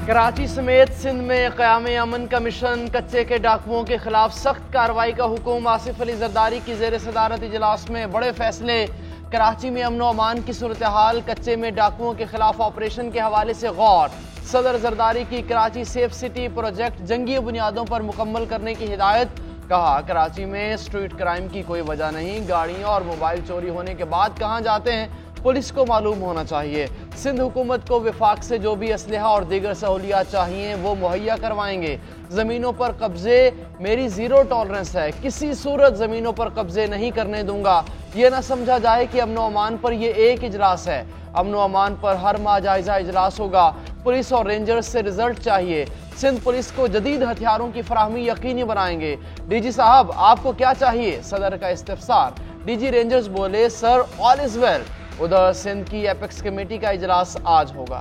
कराची समेत सिंध में क़याम अमन का मिशन, कच्चे के डाकुओं के खिलाफ सख्त कार्रवाई का हुक्म। आसिफ अली जरदारी की ज़ेर सदारत इजलास में बड़े फैसले। कराची में अमन व अमान की सूरत हाल, कच्चे में डाकुओं के खिलाफ ऑपरेशन के हवाले से गौर। सदर जरदारी की कराची सेफ सिटी प्रोजेक्ट जंगी बुनियादों पर मुकम्मल करने की हिदायत। कहा, कराची में स्ट्रीट क्राइम की कोई वजह नहीं, गाड़ियां और मोबाइल चोरी होने के बाद कहां जाते हैं पुलिस को मालूम होना चाहिए। सिंध हुकूमत को विफाक से जो भी असलहा और दीगर सहूलियात चाहिए वो मुहैया करवाएंगे। ज़मीनों पर कब्जे मेरी ज़ीरो टॉलरेंस है, किसी सूरत ज़मीनों पर कब्जे नहीं करने दूंगा। ये ना समझा जाए कि अमन व अमान पर यह एक इजलास है। अमन व अमान पर हर माह जायजा इजलास होगा। पुलिस और रेंजर्स से रिजल्ट चाहिए। सिंध पुलिस को जदीद हथियारों की फराहमी यकीनी बनाएंगे। डीजी साहब, आपको क्या चाहिए? सदर का इस्तिफसार। डीजी रेंजर्स बोले, सर ऑल इज वेल। उधर सिंध की एपेक्स कमेटी का इजलास आज होगा।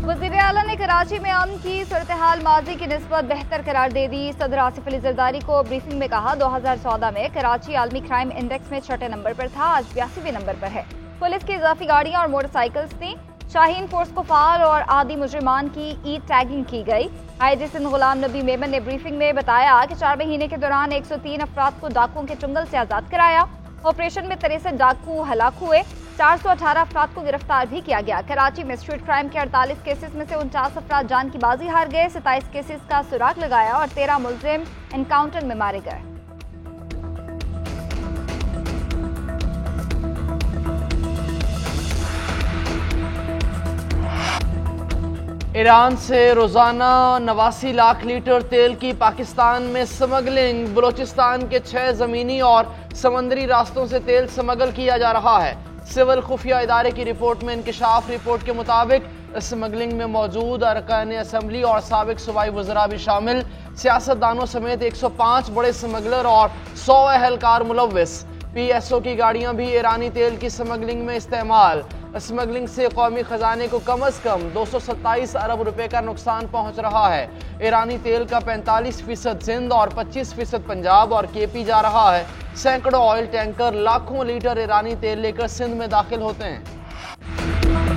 वज़ीर आला ने कराची में अमन की सूरत हाल माजी की निस्बत बेहतर करार दे दी। सदर आसिफ अली जरदारी को ब्रीफिंग में कहा, 2014 में कराची आलमी क्राइम इंडेक्स में 6 नंबर पर था, आज 82वें नंबर पर है। पुलिस की इजाफी गाड़ियां और मोटरसाइकिल्स थी। शाहीन फोर्स को फाल और आदि मुजरिमान की ई टैगिंग की गई। आईजी सिंध गुलाम नबी मेमन ने ब्रीफिंग में बताया कि 4 महीने के दौरान 103 अफराद को डाकुओं के चुंगल से आजाद कराया। ऑपरेशन में 63 डाकू हलाक हुए, 418 अफराद को गिरफ्तार भी किया गया। कराची में स्ट्रीट क्राइम के 48 केसेस में से 49 अफराद जान की बाजी हार गए, 27 केसेस का सुराग लगाया और 13 मुलजिम एनकाउंटर में मारे गए। ईरान से रोजाना 89 लाख लीटर तेल की पाकिस्तान में स्मगलिंग। बलोचिस्तान के 6 जमीनी और समंदरी रास्तों से तेल स्मगल किया जा रहा है। सिविल खुफिया इदारे की रिपोर्ट में इंकशाफ। रिपोर्ट के मुताबिक स्मगलिंग में मौजूद अरकान असम्बली और साबिक सूबाई वज़रा भी शामिल। सियासतदानों समेत 105 बड़े स्मगलर और 100 अहलकार मुलव्विस। PSO की गाड़ियां भी ईरानी तेल की स्मगलिंग में इस्तेमाल। स्मगलिंग से कौमी खजाने को कम अज कम 227 अरब रुपए का नुकसान पहुंच रहा है। ईरानी तेल का 45% सिंध और 25% पंजाब और KP जा रहा है। सैकड़ों ऑयल टैंकर लाखों लीटर ईरानी तेल लेकर सिंध में दाखिल होते हैं।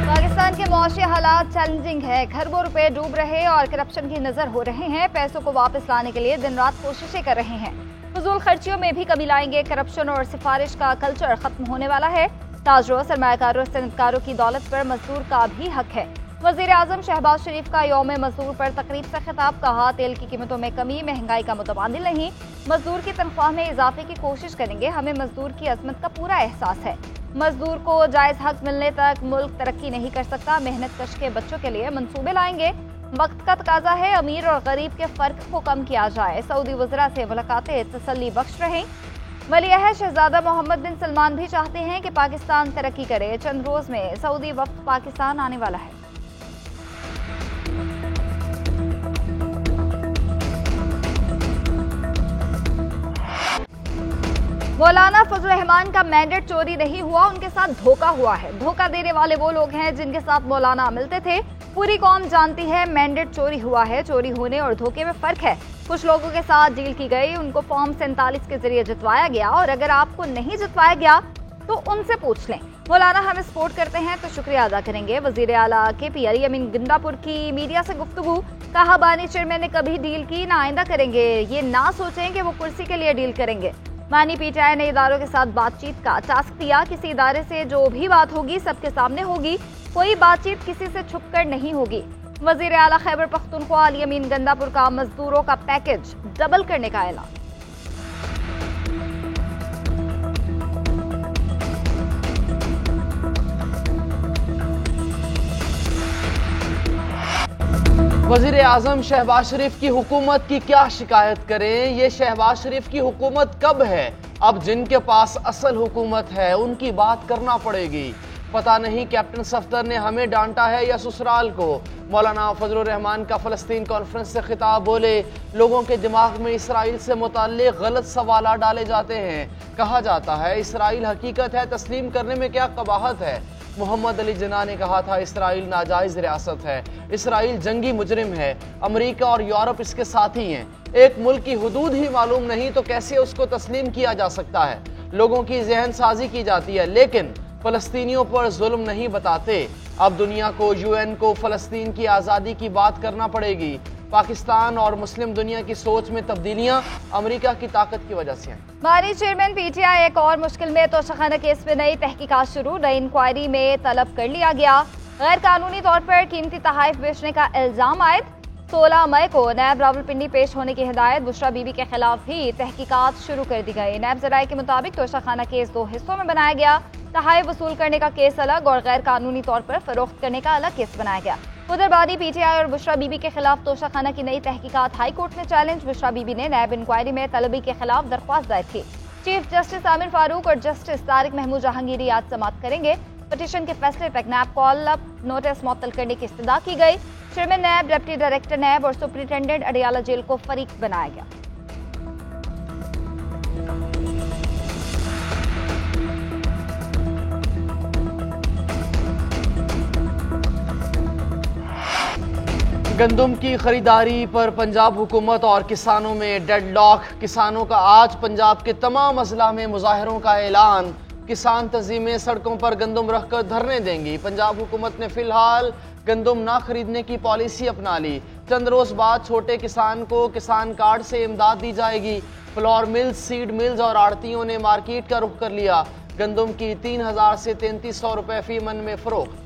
पाकिस्तान के मुआशी हालात चैलेंजिंग है। खरबों रुपए डूब रहे और करप्शन की नजर हो रहे हैं। पैसों को वापस लाने के लिए दिन रात कोशिशें कर रहे हैं। फजूल खर्चियों में भी कमी लाएंगे। करप्शन और सिफारिश का कल्चर खत्म होने वाला है। ताजरों, सरमायाकारों, सनतकारों की दौलत पर मजदूर का भी हक है। वज़ीर आज़म शहबाज शरीफ का यौम मजदूर पर तकरीब से खिताब। कहा, तेल की कीमतों में कमी महंगाई का मुतबादिल नहीं, मजदूर की तनख्वाह में इजाफे की कोशिश करेंगे। हमें मजदूर की अजमत का पूरा एहसास है। मजदूर को जायज हक मिलने तक मुल्क तरक्की नहीं कर सकता। मेहनत कश के बच्चों के लिए मंसूबे लाएंगे। वक्त का तकाजा है अमीर और गरीब के फर्क को कम किया जाए। सऊदी वज़रा से मुलाकातें तसल्ली बख्श रहीं। वली-अहद शहजादा मोहम्मद बिन सलमान भी चाहते हैं कि पाकिस्तान तरक्की करे। चंद रोज में सऊदी वफ्द पाकिस्तान आने वाला है। मौलाना फजल रहमान का मैंडेट चोरी नहीं हुआ, उनके साथ धोखा हुआ है। धोखा देने वाले वो लोग हैं जिनके साथ मौलाना मिलते थे। पूरी कौम जानती है मैंडेट चोरी हुआ है। चोरी होने और धोखे में फर्क है। कुछ लोगों के साथ डील की गई, उनको फॉर्म 47 के जरिए जितवाया गया और अगर आपको नहीं जितवाया गया तो उनसे पूछ लें। मौलाना हमें सपोर्ट करते हैं तो शुक्रिया अदा करेंगे। वजीर आला KP अली अमीन गंडापुर की मीडिया से गुफ्तगू। कहा, बानी चेयरमैन ने कभी डील की ना आइंदा करेंगे। ये ना सोचें कि वो कुर्सी के लिए डील करेंगे। मानी PTI ने इदारों के साथ बातचीत का टास्क दिया। किसी इदारे से जो भी बात होगी सबके सामने होगी। कोई बातचीत किसी से छुपकर नहीं होगी। वजीर आला खैबर पख्तूनख्वा अली अमीन गंडापुर का मजदूरों का पैकेज डबल करने का ऐलान। वजीर आजम शहबाज शरीफ की हुकूमत की क्या शिकायत करें? ये शहबाज शरीफ की हुकूमत कब है? अब जिनके पास असल हुकूमत है उनकी बात करना पड़ेगी। पता नहीं कैप्टन सफदर ने हमें डांटा है या ससुराल को। मौलाना फजलुर रहमान का फ़लस्तीन कॉन्फ्रेंस से खिताब। बोले, लोगों के दिमाग में इसराइल से मुताल्लिक़ गलत सवाल डाले जाते हैं। कहा जाता है इसराइल हकीकत है, तस्लीम करने में क्या कबाहत है। मोहम्मद अली जिन्ना ने कहा था इसराइल नाजायज रियासत है, इसराइल जंगी मुजरिम है, अमेरिका और यूरोप इसके साथी हैं। एक मुल्क की हुदूद ही मालूम नहीं तो कैसे उसको तस्लीम किया जा सकता है। लोगों की जहन साजी की जाती है लेकिन फ़लस्तीनियों पर जुल्म नहीं बताते। अब दुनिया को, यूएन को फ़लस्तीन की आज़ादी की बात करना पड़ेगी। पाकिस्तान और मुस्लिम दुनिया की सोच में तब्दीलियां अमेरिका की ताकत की वजह से हैं। मारी चेयरमैन पीटीआई एक और मुश्किल में, तोशाखाना केस में नई तहकीकात शुरू, नई इंक्वायरी में तलब कर लिया गया। गैर कानूनी तौर पर कीमती तहाइफ बेचने का इल्जाम आयद। 16 मई को नैब रावलपिंडी पेश होने की हिदायत। बुशरा बीबी के खिलाफ भी तहकीकात शुरू कर दी गई। नैब जराये के मुताबिक तोशाखाना केस 2 हिस्सों में बनाया गया। तहाइफ वसूल करने का केस अलग और गैर कानूनी तौर पर फरोख्त करने का अलग केस बनाया गया। उधर बानी पीटीआई और बुशरा बीबी के खिलाफ तोशाखाना की नई तहकीकात हाई कोर्ट में चैलेंज। बुशरा बीबी ने नैब इंक्वायरी में तलबी के खिलाफ दरख्वास्त दायर की। चीफ जस्टिस आमिर फारूक और जस्टिस तारिक महमूद जहांगीरी आज समाअत करेंगे। पिटीशन के फैसले तक नैब कॉल अप नोटिस मुअत्तल करने की इस्तदा की गई। चेयरमैन नैब, डिप्टी डायरेक्टर नैब और सुप्रिंटेंडेंट अडियाला जेल को फरीक बनाया गया। गंदम की खरीदारी पर पंजाब हुकूमत और किसानों में डेडलॉक। किसानों का आज पंजाब के तमाम अजला में मुजाहरों का ऐलान। किसान तंजीमें सड़कों पर गंदम रखकर धरने देंगी। पंजाब हुकूमत ने फिलहाल गंदम ना खरीदने की पॉलिसी अपना ली। चंद रोज बाद छोटे किसान को किसान कार्ड से इमदाद दी जाएगी। फ्लोर मिल्स, सीड मिल्स और आड़तियों ने मार्केट का रुख कर लिया। गंदम की 3000 से 3300 रुपए फी मन में फरोख्त।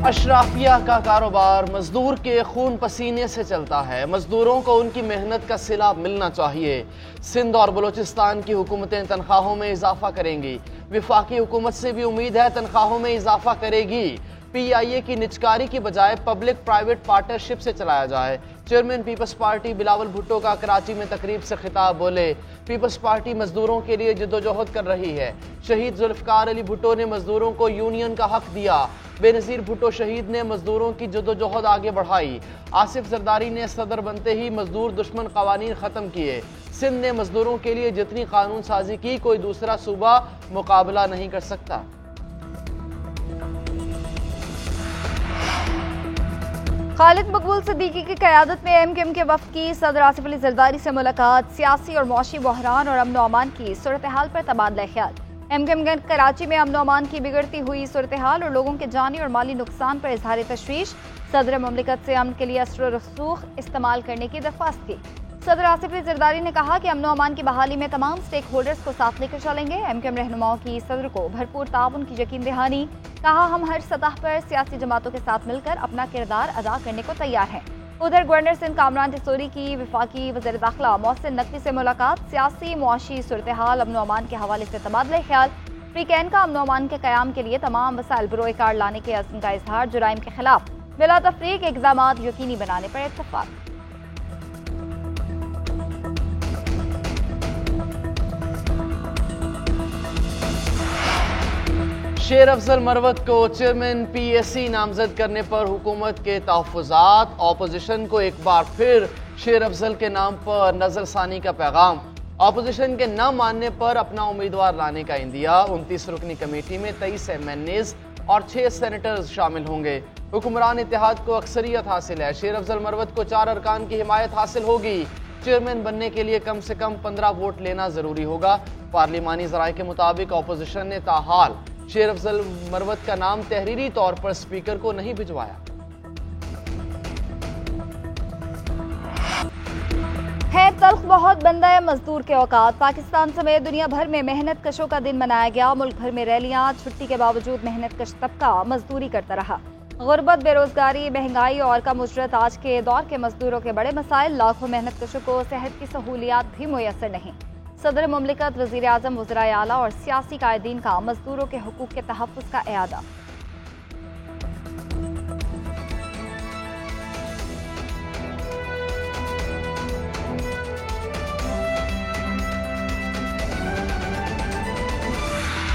अशराफिया का कारोबार मजदूर के खून पसीने से चलता है। मजदूरों को उनकी मेहनत का सिला मिलना चाहिए। सिंध और बलूचिस्तान की हुकूमतें तनख्वाहों में इजाफा करेंगी। विफाकी हुकूमत से भी उम्मीद है तनख्वाहों में इजाफा करेगी। PIA की निजकारी की बजाय पब्लिक प्राइवेट पार्टनरशिप से चलाया जाए। चेयरमैन पीपल्स पार्टी बिलावल भुट्टो का कराची में तकरीब से खिताब, बोले पीपल्स पार्टी मजदूरों के लिए जद्दोजहद कर रही है। शहीद जुल्फकार अली भुट्टो ने मजदूरों को यूनियन का हक दिया। बेनजीर भुट्टो शहीद ने मजदूरों की जद्दोजहद आगे बढ़ाई। आसिफ जरदारी ने सदर बनते ही मजदूर दुश्मन कवानीन खत्म किए। सिंध ने मजदूरों के लिए जितनी कानून साजी की, कोई दूसरा सूबा मुकाबला नहीं कर सकता। खालिद मकबूल सिद्दीकी की क़यादत में MKM के वफ़द की सदर आसिफ अली जरदारी से मुलाकात। सियासी और मौशी बहरान और अमन अमान की सूरत हाल पर तबादला ख्याल। MKM के कराची में अमन अमान की बिगड़ती हुई सूरत हाल और लोगों के जानी और माली नुकसान पर इजहार तशवीश। सदर ममलिकत से अमन के लिए असर और रसूख इस्तेमाल करने की दरख्वास्त की। सदर आसिफ अली जरदारी ने कहा कि अमन अमान की बहाली में तमाम स्टेक होल्डर्स को साथ लेकर चलेंगे। MKM रहनुमाओं की सदर को भरपूर ताउन की यकीन दहानी। कहा, हम हर सतह पर सियासी जमातों के साथ मिलकर अपना किरदार अदा करने को तैयार हैं। उधर गवर्नर सिंध कामरान जसोरी की विफाकी वज़ीर दाखिला मोहसिन नकवी से मुलाकात। सियासी मुआशी सूरत हाल अमन अमान के हवाले से तबादला ख्याल। फ्रीकैन का अमन अमान के क़याम के लिए तमाम वसाइल बरोए कार लाने के अज़्म का इजहार। जुराइम के खिलाफ बिला तफरीक इक़दामात यकीनी बनाने पर इत्तफ़ाक़। शेर अफजल मरवत को चेयरमैन PAC नामजद करने पर हुकूमत के तहफ़्फ़ुज़ात। ऑपोजिशन को एक बार फिर शेर अफजल के नाम पर नजरसानी का पैगाम। ऑपोजिशन के न मानने पर अपना उम्मीदवार लाने का इंदिया। 29 रुकनी कमेटी में 23 MNAs और 6 सेनेटर्स शामिल होंगे। हुक्मरान इत्तेहाद को अक्सरियत हासिल है। शेर अफजल मरवत को 4 अरकान की हिमायत हासिल होगी। चेयरमैन बनने के लिए कम से कम 15 वोट लेना जरूरी होगा। पार्लिमानी ज़राए के मुताबिक ऑपोजिशन ने ताहाल शेर अफजल मरवत का नाम तहरीरी तौर पर स्पीकर को नहीं भिजवाया। है तल्ख बहुत बंदा है मजदूर के औकात। पाकिस्तान समेत दुनिया भर में मेहनत कशों का दिन मनाया गया। मुल्क भर में रैलियां। छुट्टी के बावजूद मेहनत कश तबका मजदूरी करता रहा। गुर्बत, बेरोजगारी, महंगाई और कम उजरत आज के दौर के मजदूरों के बड़े मसाइल। लाखों मेहनत कशों को सेहत की सहूलियात भी मुयसर नहीं। सदर मुमलिकत, वज़ीर आज़म, वज़राए आला और सियासी कायदीन का मजदूरों के हुकूक के तहफ़्फ़ुज़ का इरादा।